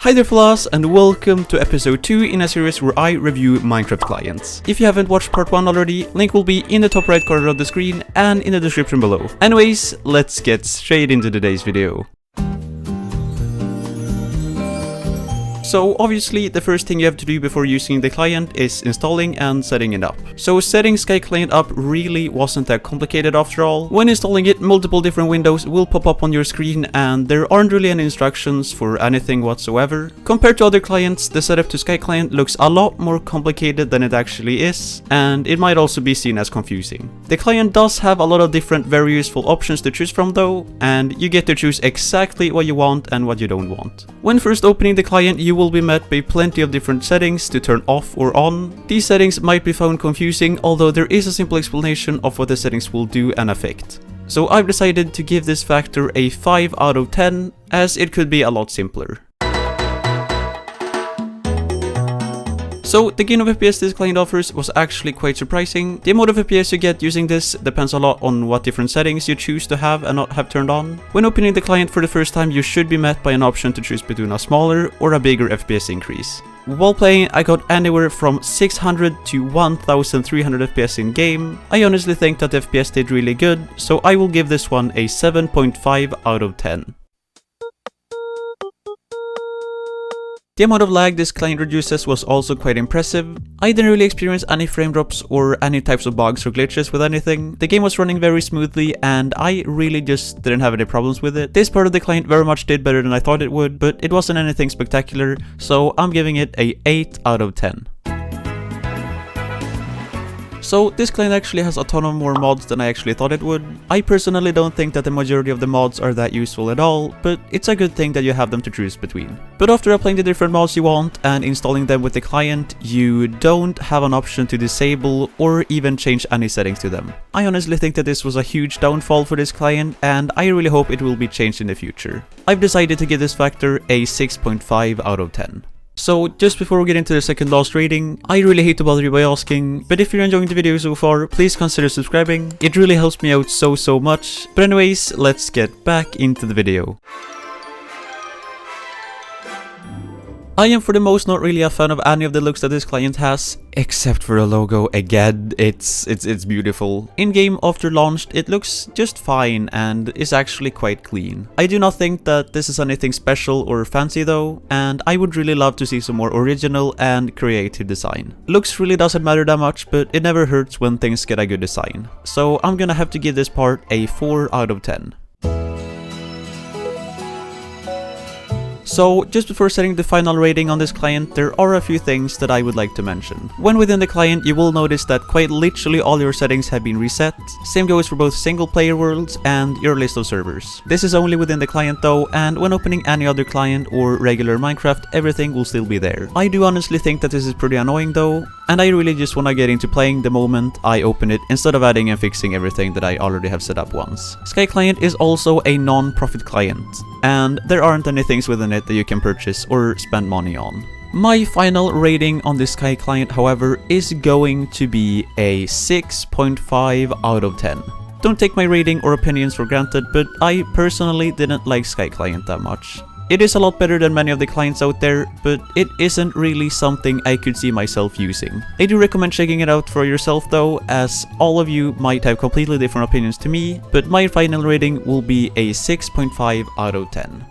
Hi there fellas, and welcome to episode 2 in a series where I review Minecraft clients. If you haven't watched part 1 already, link will be in the top right corner of the screen and in the description below. Anyways, let's get straight into today's video. So obviously the first thing you have to do before using the client is installing and setting it up. So setting Skyclient up really wasn't that complicated after all. When installing it, multiple different windows will pop up on your screen and there aren't really any instructions for anything whatsoever. Compared to other clients, the setup to Skyclient looks a lot more complicated than it actually is, and it might also be seen as confusing. The client does have a lot of different very useful options to choose from though, and you get to choose exactly what you want and what you don't want. When first opening the client, you will be met by plenty of different settings to turn off or on. These settings might be found confusing, although there is a simple explanation of what the settings will do and affect. So I've decided to give this factor a 5 out of 10, as it could be a lot simpler. So the gain of FPS this client offers was actually quite surprising. The amount of FPS you get using this depends a lot on what different settings you choose to have and not have turned on. When opening the client for the first time, you should be met by an option to choose between a smaller or a bigger FPS increase. While playing, I got anywhere from 600 to 1300 FPS in game. I honestly think that the FPS did really good, so I will give this one a 7.5 out of 10. The amount of lag this client reduces was also quite impressive. I didn't really experience any frame drops or any types of bugs or glitches with anything. The game was running very smoothly and I really just didn't have any problems with it. This part of the client very much did better than I thought it would, but it wasn't anything spectacular, so I'm giving it a 8 out of 10. So this client actually has a ton of more mods than I actually thought it would. I personally don't think that the majority of the mods are that useful at all, but it's a good thing that you have them to choose between. But after applying the different mods you want and installing them with the client, you don't have an option to disable or even change any settings to them. I honestly think that this was a huge downfall for this client, and I really hope it will be changed in the future. I've decided to give this factor a 6.5 out of 10. So just before we get into the second last rating, I really hate to bother you by asking, but if you're enjoying the video so far, please consider subscribing. It really helps me out so much. But anyways, let's get back into the video. I am for the most not really a fan of any of the looks that this client has, except for the logo. Again, it's beautiful. In game after launched, it looks just fine and is actually quite clean. I do not think that this is anything special or fancy though, and I would really love to see some more original and creative design. Looks really doesn't matter that much, but it never hurts when things get a good design. So I'm gonna have to give this part a 4 out of 10. So just before setting the final rating on this client, there are a few things that I would like to mention. When within the client, you will notice that quite literally all your settings have been reset. Same goes for both single player worlds and your list of servers. This is only within the client though, and when opening any other client or regular Minecraft, everything will still be there. I do honestly think that this is pretty annoying though, and I really just want to get into playing the moment I open it instead of adding and fixing everything that I already have set up once. Skyclient is also a non-profit client, and there aren't any things within it that you can purchase or spend money on. My final rating on this Skyclient, however, is going to be a 6.5 out of 10. Don't take my rating or opinions for granted, but I personally didn't like Skyclient that much. It is a lot better than many of the clients out there, but it isn't really something I could see myself using. I do recommend checking it out for yourself though, as all of you might have completely different opinions to me, but my final rating will be a 6.5 out of 10.